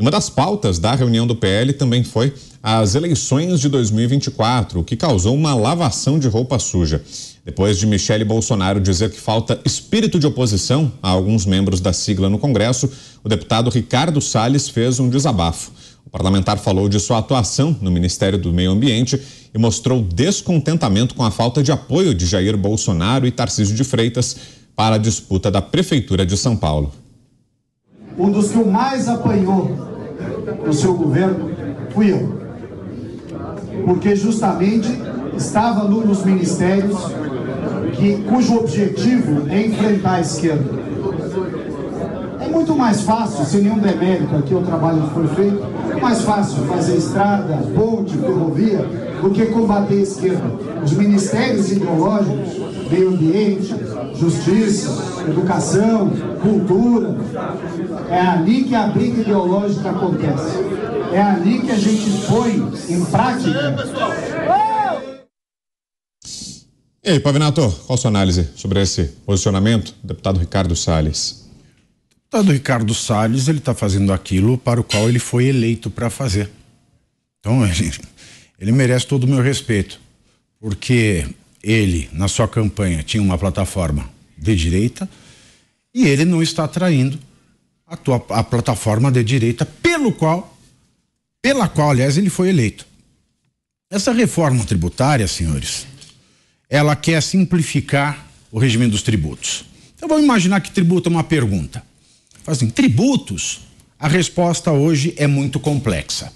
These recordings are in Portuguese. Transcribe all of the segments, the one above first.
Uma das pautas da reunião do PL também foi as eleições de 2024, o que causou uma lavação de roupa suja. Depois de Michele Bolsonaro dizer que falta espírito de oposição a alguns membros da sigla no Congresso, o deputado Ricardo Salles fez um desabafo. O parlamentar falou de sua atuação no Ministério do Meio Ambiente e mostrou descontentamento com a falta de apoio de Jair Bolsonaro e Tarcísio de Freitas para a disputa da Prefeitura de São Paulo. Um dos que o mais apanhou no seu governo fui eu, porque justamente estava num dos ministérios cujo objetivo é enfrentar a esquerda. É muito mais fácil, sem nenhum demérito aqui o trabalho que foi feito, é mais fácil fazer estrada, ponte, ferrovia, do que combater a esquerda. Os ministérios ideológicos, meio ambiente, justiça, educação, cultura, é ali que a briga ideológica acontece. É ali que a gente põe em prática. E aí, Pavinato, qual a sua análise sobre esse posicionamento do deputado Ricardo Salles? O deputado Ricardo Salles, ele está fazendo aquilo para o qual ele foi eleito para fazer. Então, ele merece todo o meu respeito, porque ele, na sua campanha, tinha uma plataforma de direita e ele não está traindo a plataforma de direita pela qual, aliás, ele foi eleito. Essa reforma tributária, senhores, ela quer simplificar o regime dos tributos. Então vamos imaginar que tributo é uma pergunta. Assim, tributos, a resposta hoje é muito complexa.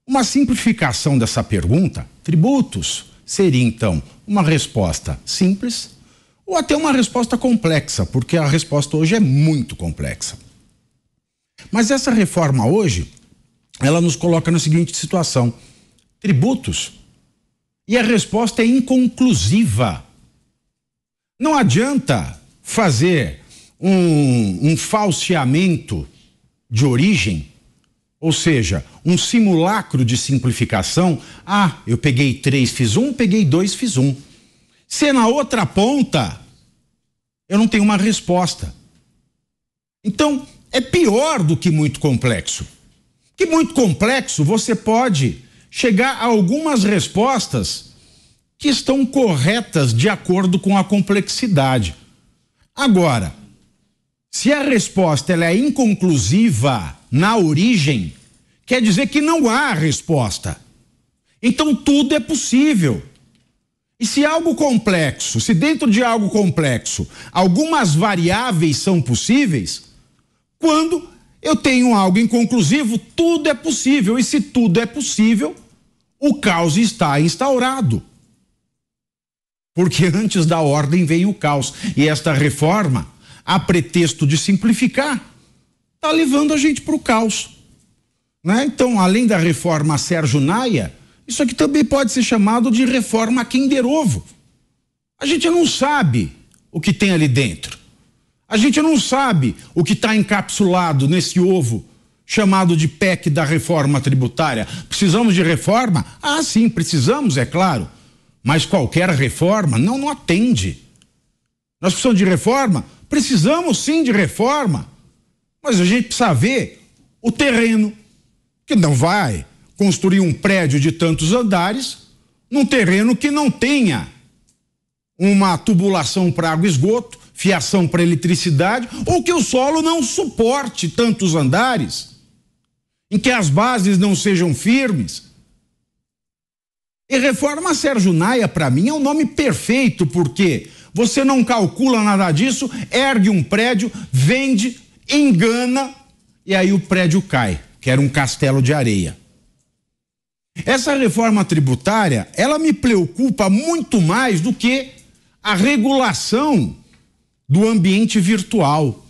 Uma simplificação dessa pergunta, tributos, seria então uma resposta simples ou até uma resposta complexa, porque a resposta hoje é muito complexa. Mas essa reforma hoje, ela nos coloca na seguinte situação: tributos, e a resposta é inconclusiva. Não adianta fazer um falseamento de origem, ou seja, um simulacro de simplificação. Ah, eu peguei 3, fiz 1, peguei 2, fiz 1. Se na outra ponta eu não tenho uma resposta. Então, é pior do que muito complexo. Que muito complexo você pode chegar a algumas respostas que estão corretas de acordo com a complexidade. Agora, se a resposta ela é inconclusiva na origem, quer dizer que não há resposta. Então tudo é possível. E se algo complexo, se dentro de algo complexo, algumas variáveis são possíveis, quando eu tenho algo inconclusivo, tudo é possível. E se tudo é possível, o caos está instaurado. Porque antes da ordem veio o caos. E esta reforma, a pretexto de simplificar, está levando a gente para o caos. Né? Então, além da reforma Sérgio Naia, isso aqui também pode ser chamado de reforma Kinder Ovo. A gente não sabe o que tem ali dentro. A gente não sabe o que está encapsulado nesse ovo chamado de PEC da reforma tributária. Precisamos de reforma? Ah, sim, precisamos, é claro. Mas qualquer reforma não atende. Nós precisamos de reforma? Precisamos sim de reforma. Mas a gente precisa ver o terreno, que não vai construir um prédio de tantos andares num terreno que não tenha uma tubulação para água e esgoto, fiação para eletricidade, ou que o solo não suporte tantos andares, em que as bases não sejam firmes. E reforma Sérgio Naia, para mim, é o nome perfeito, porque você não calcula nada disso, ergue um prédio, vende, engana, e aí o prédio cai, que era um castelo de areia. Essa reforma tributária, ela me preocupa muito mais do que a regulação do ambiente virtual,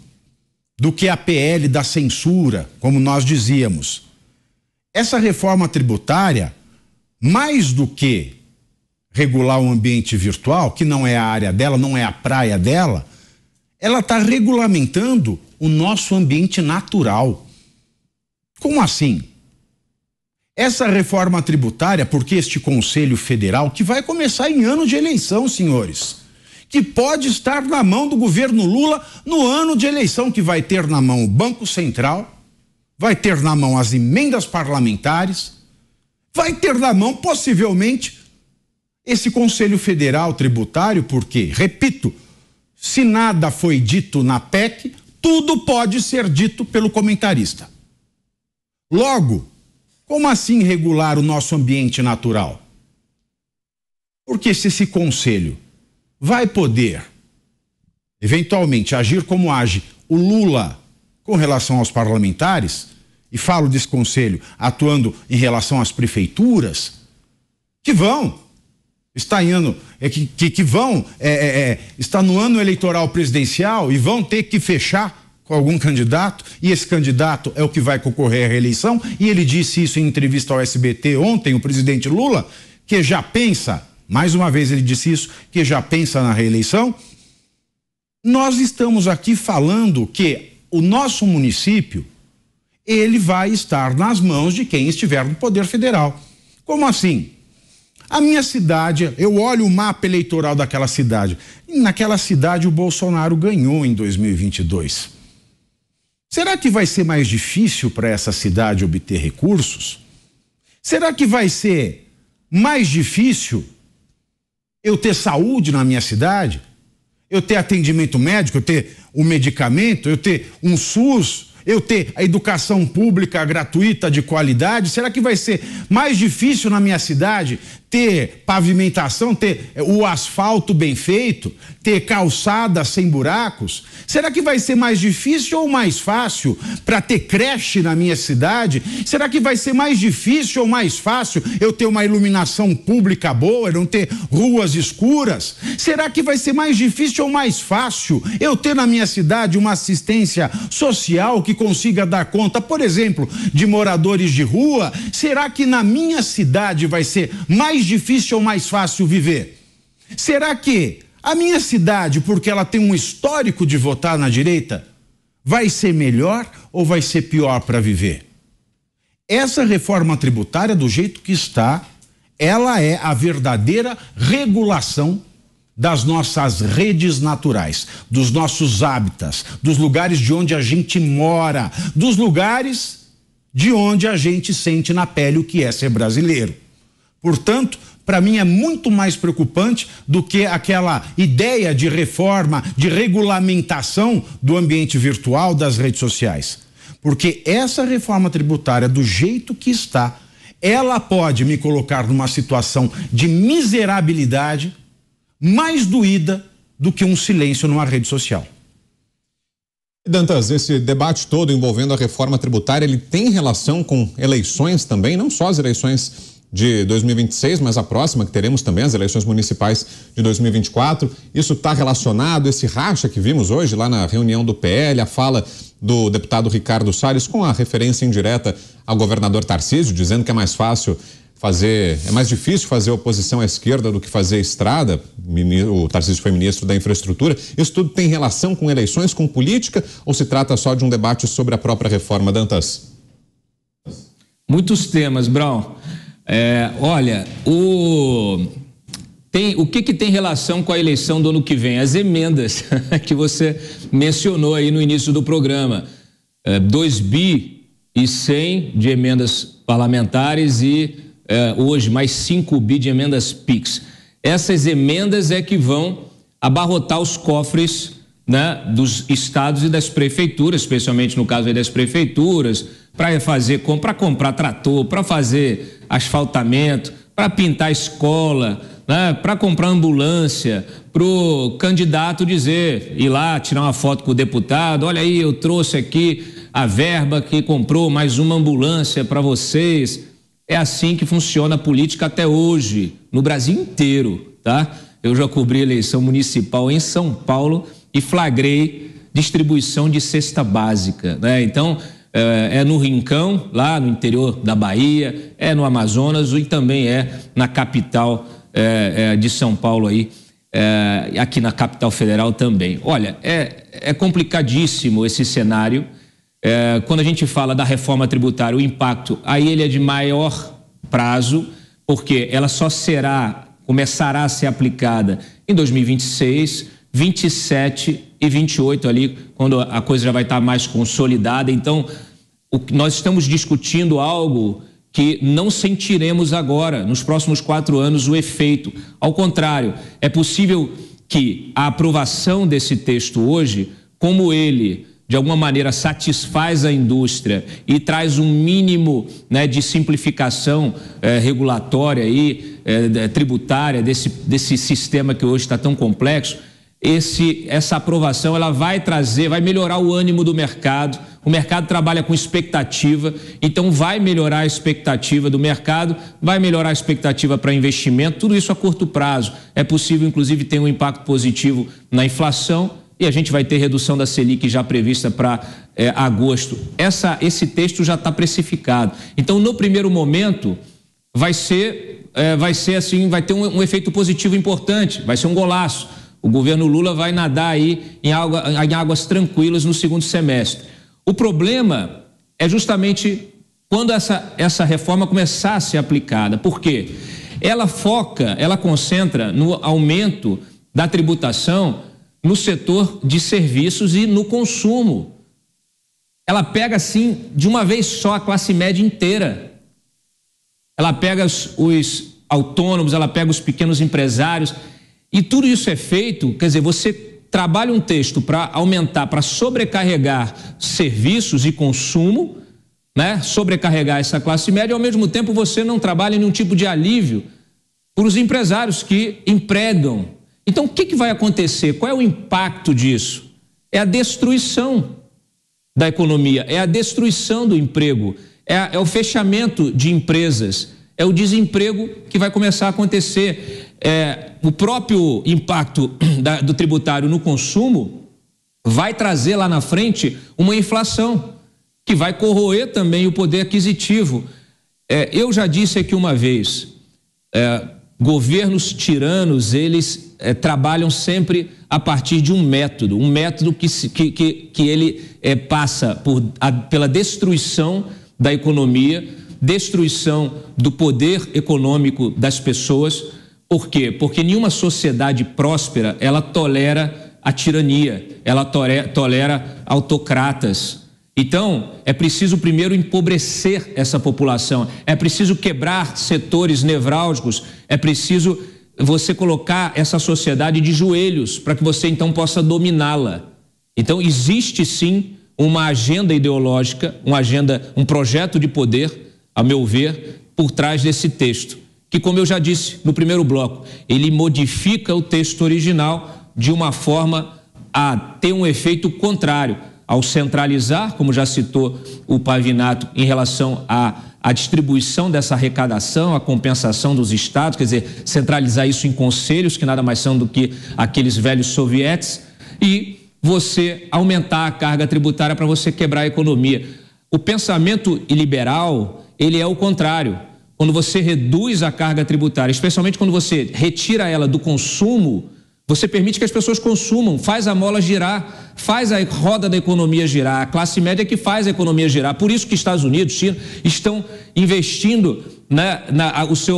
do que a PL da censura, como nós dizíamos. Essa reforma tributária, mais do que regular o ambiente virtual, que não é a área dela, não é a praia dela, ela está regulamentando o nosso ambiente natural. Como assim? Essa reforma tributária, porque este Conselho Federal, que vai começar em ano de eleição, senhores, que pode estar na mão do governo Lula no ano de eleição, que vai ter na mão o Banco Central, vai ter na mão as emendas parlamentares, vai ter na mão, possivelmente, esse Conselho Federal Tributário, porque, repito, se nada foi dito na PEC, tudo pode ser dito pelo comentarista. Logo, como assim regular o nosso ambiente natural? Porque se esse conselho vai poder, eventualmente, agir como age o Lula com relação aos parlamentares, e falo desse conselho atuando em relação às prefeituras, que vão, está no ano eleitoral presidencial e vão ter que fechar com algum candidato, e esse candidato é o que vai concorrer à reeleição, e ele disse isso em entrevista ao SBT ontem, o presidente Lula, que já pensa, mais uma vez ele disse isso, que já pensa na reeleição. Nós estamos aqui falando que o nosso município, ele vai estar nas mãos de quem estiver no poder federal. Como assim? A minha cidade, eu olho o mapa eleitoral daquela cidade, e naquela cidade o Bolsonaro ganhou em 2022. Será que vai ser mais difícil para essa cidade obter recursos? Será que vai ser mais difícil eu ter saúde na minha cidade? Eu ter atendimento médico, eu ter o medicamento, eu ter um SUS, eu ter a educação pública gratuita de qualidade? Será que vai ser mais difícil na minha cidade ter pavimentação, ter o asfalto bem feito, ter calçadas sem buracos? Será que vai ser mais difícil ou mais fácil para ter creche na minha cidade? Será que vai ser mais difícil ou mais fácil eu ter uma iluminação pública boa, não ter ruas escuras? Será que vai ser mais difícil ou mais fácil eu ter na minha cidade uma assistência social que consiga dar conta, por exemplo, de moradores de rua? Será que na minha cidade vai ser mais difícil ou mais fácil viver? Será que a minha cidade, porque ela tem um histórico de votar na direita, vai ser melhor ou vai ser pior para viver? Essa reforma tributária, do jeito que está, ela é a verdadeira regulação das nossas redes naturais, dos nossos hábitats, dos lugares de onde a gente mora, dos lugares de onde a gente sente na pele o que é ser brasileiro. Portanto, para mim é muito mais preocupante do que aquela ideia de reforma, de regulamentação do ambiente virtual, das redes sociais. Porque essa reforma tributária, do jeito que está, ela pode me colocar numa situação de miserabilidade mais doída do que um silêncio numa rede social. Dantas, esse debate todo envolvendo a reforma tributária, ele tem relação com eleições também, não só as eleições de 2026, mas a próxima que teremos também, as eleições municipais de 2024. Isso está relacionado, esse racha que vimos hoje lá na reunião do PL, a fala do deputado Ricardo Salles com a referência indireta ao governador Tarcísio, dizendo que é mais difícil fazer oposição à esquerda do que fazer estrada. O Tarcísio foi ministro da infraestrutura. Isso tudo tem relação com eleições, com política, ou se trata só de um debate sobre a própria reforma, Dantas? Muitos temas, Brown. Olha, o que tem relação com a eleição do ano que vem? As emendas que você mencionou aí no início do programa. 2 bi e 100 de emendas parlamentares e hoje mais 5 bi de emendas PIX. Essas emendas é que vão abarrotar os cofres, né, dos estados e das prefeituras, especialmente no caso aí das prefeituras, para comprar trator, para fazer asfaltamento, para pintar a escola, né, para comprar ambulância, para o candidato ir lá tirar uma foto com o deputado. Olha aí, eu trouxe aqui a verba que comprou mais uma ambulância para vocês. É assim que funciona a política até hoje, no Brasil inteiro, tá? Eu já cobri eleição municipal em São Paulo e flagrei distribuição de cesta básica, né? Então, é no Rincão, lá no interior da Bahia, é no Amazonas e também é na capital de São Paulo aí, aqui na capital federal também. Olha, é complicadíssimo esse cenário. Quando a gente fala da reforma tributária, o impacto, aí ele é de maior prazo, porque ela só começará a ser aplicada em 2026, 27 e 28 ali, quando a coisa já vai estar mais consolidada. Então, nós estamos discutindo algo que não sentiremos agora, nos próximos 4 anos, o efeito. Ao contrário, é possível que a aprovação desse texto hoje, como ele, de alguma maneira, satisfaz a indústria e traz um mínimo, né, de simplificação regulatória e tributária desse sistema que hoje está tão complexo, essa aprovação ela vai melhorar o ânimo do mercado. O mercado trabalha com expectativa, então vai melhorar a expectativa do mercado, vai melhorar a expectativa para investimento, tudo isso a curto prazo. É possível, inclusive, ter um impacto positivo na inflação e a gente vai ter redução da Selic já prevista para agosto. Esse texto já está precificado. Então, no primeiro momento, vai ter um efeito positivo importante, vai ser um golaço. O governo Lula vai nadar aí em águas tranquilas no segundo semestre. O problema é justamente quando essa reforma começar a ser aplicada. Por quê? Ela concentra no aumento da tributação no setor de serviços e no consumo. Ela pega, assim, de uma vez só a classe média inteira. Ela pega os autônomos, ela pega os pequenos empresários. E tudo isso é feito, quer dizer, você trabalha um texto para aumentar, para sobrecarregar serviços e consumo, né? Sobrecarregar essa classe média, e ao mesmo tempo você não trabalha em nenhum tipo de alívio para os empresários que empregam. Então, o que vai acontecer? Qual é o impacto disso? É a destruição da economia, é a destruição do emprego, é o fechamento de empresas, é o desemprego que vai começar a acontecer. O próprio impacto do tributário no consumo vai trazer lá na frente uma inflação que vai corroer também o poder aquisitivo. Eu já disse aqui uma vez, governos tiranos, eles trabalham sempre a partir de um método que ele passa pela destruição da economia, destruição do poder econômico das pessoas. Por quê? Porque nenhuma sociedade próspera, ela tolera a tirania, ela tolera autocratas. Então, é preciso primeiro empobrecer essa população, é preciso quebrar setores nevrálgicos, é preciso você colocar essa sociedade de joelhos para que você então possa dominá-la. Então, existe sim uma agenda ideológica, um projeto de poder, a meu ver, por trás desse texto, que, como eu já disse no primeiro bloco, ele modifica o texto original de uma forma a ter um efeito contrário, ao centralizar, como já citou o Pavinato, em relação à distribuição dessa arrecadação, a compensação dos estados, quer dizer, centralizar isso em conselhos, que nada mais são do que aqueles velhos sovietes, e você aumentar a carga tributária para você quebrar a economia. O pensamento liberal, ele é o contrário. Quando você reduz a carga tributária, especialmente quando você retira ela do consumo, você permite que as pessoas consumam, faz a mola girar, faz a roda da economia girar. A classe média é que faz a economia girar. Por isso que Estados Unidos, China, estão investindo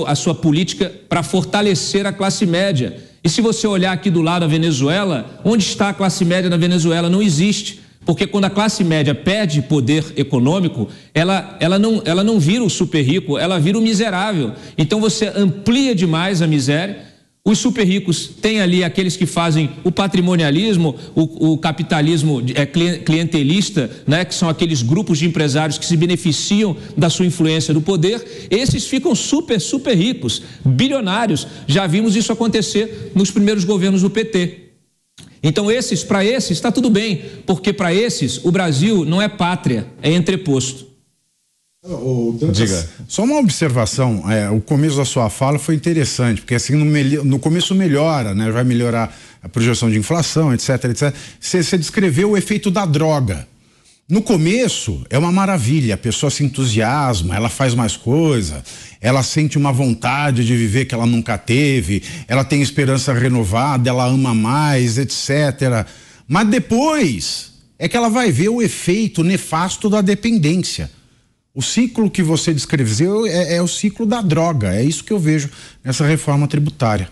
a sua política para fortalecer a classe média. E se você olhar aqui do lado a Venezuela, onde está a classe média na Venezuela? Não existe. Porque quando a classe média perde poder econômico, ela não vira o super rico, ela vira o miserável. Então você amplia demais a miséria. Os super ricos têm ali aqueles que fazem o patrimonialismo, o capitalismo clientelista, né, que são aqueles grupos de empresários que se beneficiam da sua influência do poder. Esses ficam super ricos, bilionários. Já vimos isso acontecer nos primeiros governos do PT. Então, para esses está tudo bem, porque para esses o Brasil não é pátria, é entreposto. Diga. Só uma observação, o começo da sua fala foi interessante, porque assim no começo melhora, né? Vai melhorar a projeção de inflação, etc. Você descreveu o efeito da droga. No começo é uma maravilha, a pessoa se entusiasma, ela faz mais coisa, ela sente uma vontade de viver que ela nunca teve, ela tem esperança renovada, ela ama mais, etc. Mas depois é que ela vai ver o efeito nefasto da dependência. O ciclo que você descreveu é o ciclo da droga, é isso que eu vejo nessa reforma tributária.